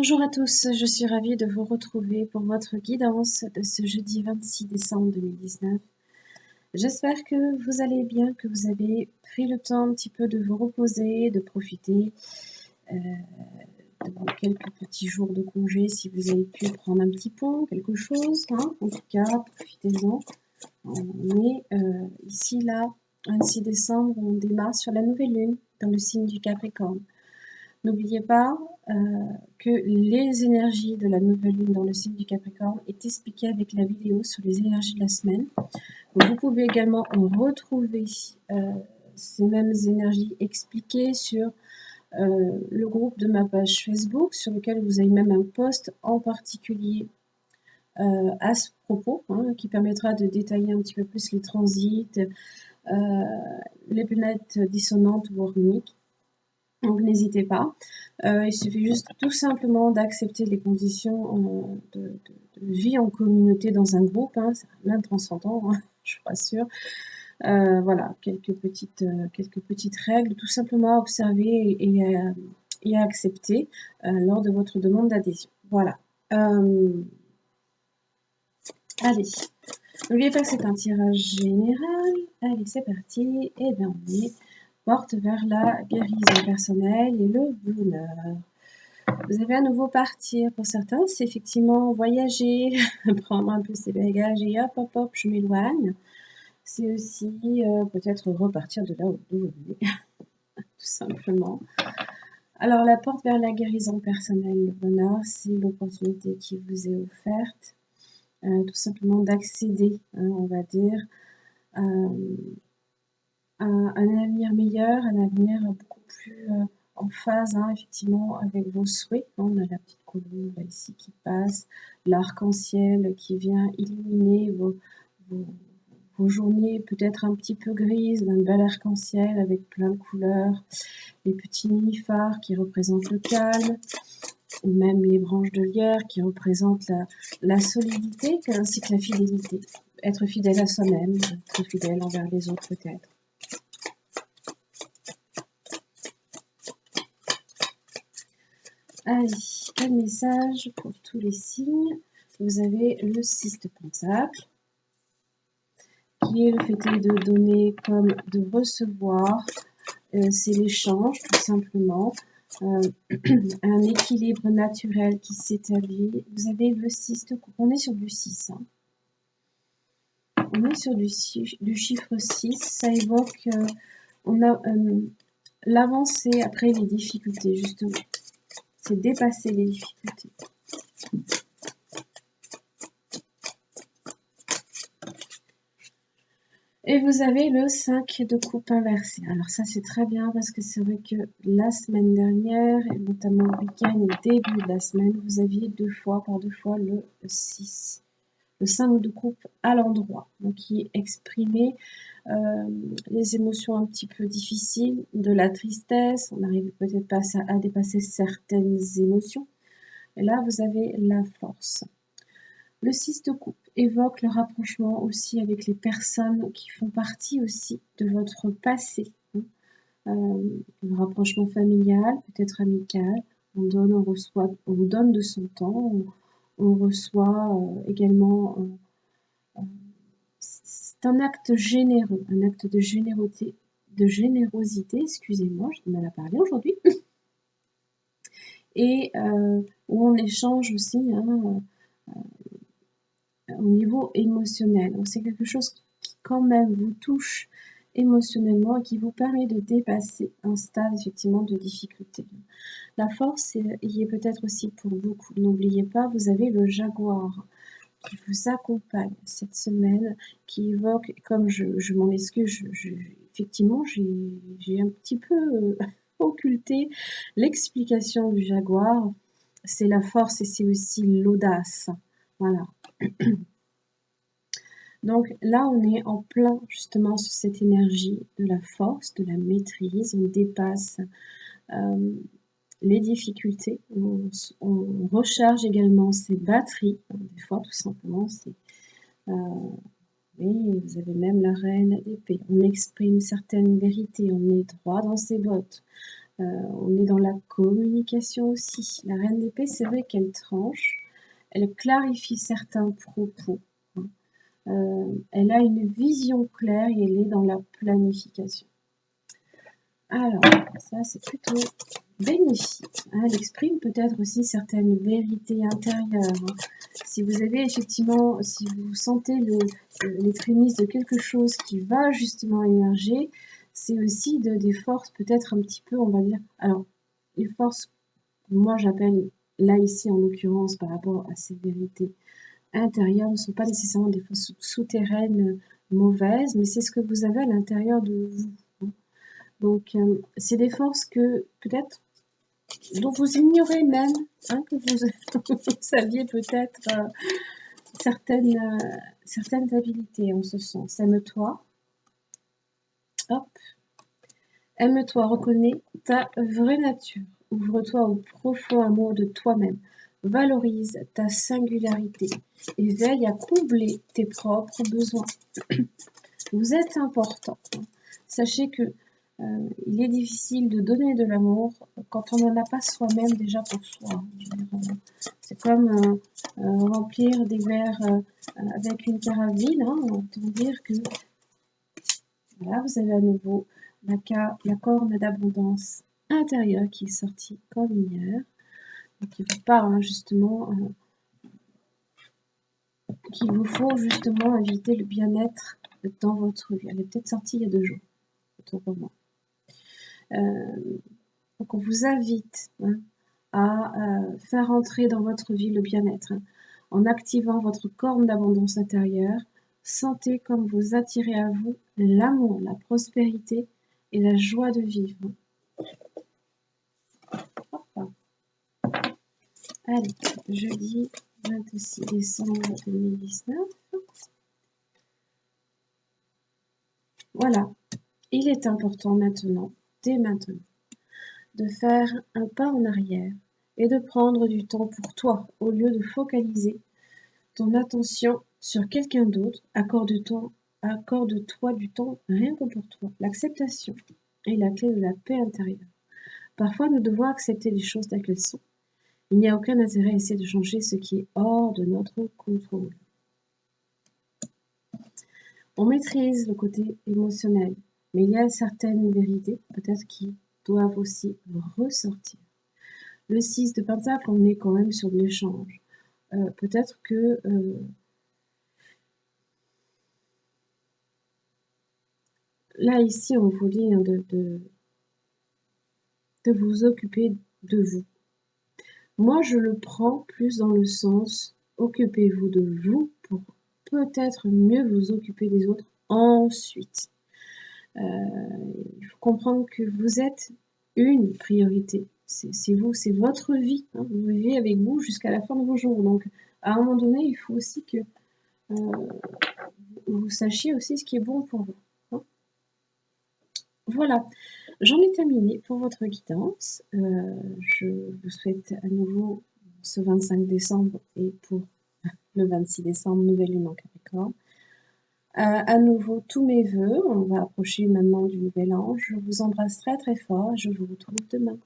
Bonjour à tous, je suis ravie de vous retrouver pour votre guidance de ce jeudi 26 décembre 2019. J'espère que vous allez bien, que vous avez pris le temps un petit peu de vous reposer, de profiter de vos quelques petits jours de congé, si vous avez pu prendre un petit pont, quelque chose, hein. En tout cas, profitez-en. On est ici, là, 26 décembre, on démarre sur la nouvelle lune dans le signe du Capricorne. N'oubliez pas que les énergies de la nouvelle lune dans le signe du Capricorne est expliquée avec la vidéo sur les énergies de la semaine. Donc, vous pouvez également retrouver ces mêmes énergies expliquées sur le groupe de ma page Facebook, sur lequel vous avez même un post en particulier à ce propos, hein, qui permettra de détailler un petit peu plus les transits, les planètes dissonantes ou harmoniques. Donc n'hésitez pas. Il suffit juste tout simplement d'accepter les conditions de vie en communauté dans un groupe, hein, c'est rien de transcendant, hein, je vous rassure. Voilà, quelques petites règles, tout simplement à observer et à accepter lors de votre demande d'adhésion. Voilà. Allez, n'oubliez pas que c'est un tirage général. Allez, c'est parti. Et bien on est porte vers la guérison personnelle et le bonheur. Vous avez à nouveau partir. Pour certains, c'est effectivement voyager, prendre un peu ses bagages et hop, hop, hop, je m'éloigne. C'est aussi peut-être repartir de là où vous venez, tout simplement. Alors, la porte vers la guérison personnelle, le bonheur, c'est l'opportunité qui vous est offerte, tout simplement d'accéder, hein, on va dire, à un avenir meilleur, un avenir beaucoup plus en phase, hein, effectivement, avec vos souhaits. On a la petite colombe là, ici qui passe, l'arc-en-ciel qui vient illuminer vos journées peut-être un petit peu grises, d'un bel arc-en-ciel avec plein de couleurs, les petits nénuphars qui représentent le calme, ou même les branches de lierre qui représentent la solidité ainsi que la fidélité. Être fidèle à soi-même, être fidèle envers les autres peut-être. Allez, quel message pour tous les signes. Vous avez le 6 de Pentacle, qui est le fait de donner comme de recevoir. C'est l'échange, tout simplement. Un équilibre naturel qui s'établit. Vous avez le 6 de coupe. On est sur du 6. Hein. On est sur du chiffre 6. Ça évoque l'avancée après les difficultés, justement. C'est dépasser les difficultés. Et vous avez le 5 de coupe inversé. Alors ça, c'est très bien parce que c'est vrai que la semaine dernière, et notamment le week-end et le début de la semaine, vous aviez par deux fois le 6. Le 5 de coupe à l'endroit, donc qui exprimait les émotions un petit peu difficiles, de la tristesse, on n'arrive peut-être pas à dépasser certaines émotions. Et là, vous avez la force. Le 6 de coupe évoque le rapprochement aussi avec les personnes qui font partie aussi de votre passé. Le rapprochement familial, peut-être amical. On donne, on reçoit, on vous donne de son temps. On reçoit également. C'est un acte généreux, un acte de générosité, excusez-moi, j'ai du mal à parler aujourd'hui. Et où on échange aussi, hein, au niveau émotionnel. Donc c'est quelque chose qui quand même vous touche émotionnellement et qui vous permet de dépasser un stade effectivement de difficulté. La force y est peut-être aussi pour beaucoup. N'oubliez pas, vous avez le jaguar qui vous accompagne cette semaine, qui évoque, comme je m'en excuse, effectivement j'ai un petit peu occulté l'explication du jaguar. C'est la force et c'est aussi l'audace. Voilà. Donc là, on est en plein justement sur cette énergie de la force, de la maîtrise. On dépasse les difficultés. On recharge également ses batteries. Des fois, tout simplement, oui, vous avez même la reine d'épée. On exprime certaines vérités. On est droit dans ses bottes. On est dans la communication aussi. La reine d'épée, c'est vrai qu'elle tranche, elle clarifie certains propos, hein. Elle a une vision claire et elle est dans la planification. Alors, ça c'est plutôt bénéfique, hein. Elle exprime peut-être aussi certaines vérités intérieures, hein. Si vous avez effectivement, si vous sentez les prémices de quelque chose qui va justement émerger, c'est aussi des forces peut-être un petit peu, on va dire, alors les forces, moi j'appelle là ici en l'occurrence par rapport à ces vérités intérieures, ne sont pas nécessairement des forces souterraines mauvaises, mais c'est ce que vous avez à l'intérieur de vous, hein. Donc c'est des forces que peut-être dont vous ignorez même, hein, que vous, vous saviez peut-être certaines habilités en ce sens. Aime-toi, hop, aime-toi, reconnais ta vraie nature, ouvre-toi au profond amour de toi-même, valorise ta singularité et veille à combler tes propres besoins. Vous êtes important. Sachez que il est difficile de donner de l'amour quand on n'en a pas soi-même déjà pour soi. C'est comme remplir des verres avec une carabine, hein. Autant dire que voilà, vous avez à nouveau la corne d'abondance intérieure qui est sortie comme lumière, qui vous parle, hein, justement, qu'il vous faut justement inviter le bien-être dans votre vie. Elle est peut-être sortie il y a 2 jours, autant pour moi. Donc on vous invite, hein, à faire entrer dans votre vie le bien-être, hein, en activant votre corne d'abondance intérieure. Sentez comme vous attirez à vous l'amour, la prospérité et la joie de vivre. Hop. Allez, jeudi 26 décembre 2019. Voilà, il est important maintenant, dès maintenant, de faire un pas en arrière et de prendre du temps pour toi au lieu de focaliser ton attention sur quelqu'un d'autre. Accorde-toi du temps rien que pour toi. L'acceptation est la clé de la paix intérieure. Parfois, nous devons accepter les choses telles qu'elles sont. Il n'y a aucun intérêt à essayer de changer ce qui est hors de notre contrôle. On maîtrise le côté émotionnel, mais il y a certaines vérités, peut-être, qui doivent aussi ressortir. Le 6 de Pentacle, on est quand même sur de l'échange. Peut-être que là, ici, on vous dit, hein, de vous occuper de vous. Moi, je le prends plus dans le sens, occupez-vous de vous pour peut-être mieux vous occuper des autres ensuite. Il faut comprendre que vous êtes une priorité. C'est vous, c'est votre vie, hein. Vous vivez avec vous jusqu'à la fin de vos jours. Donc, à un moment donné, il faut aussi que vous sachiez aussi ce qui est bon pour vous, hein. Voilà, j'en ai terminé pour votre guidance. Je vous souhaite à nouveau ce 25 décembre et pour le 26 décembre, nouvelle lune en Capricorne. À nouveau, tous mes vœux. On va approcher maintenant du nouvel an. Je vous embrasse très très fort. Je vous retrouve demain.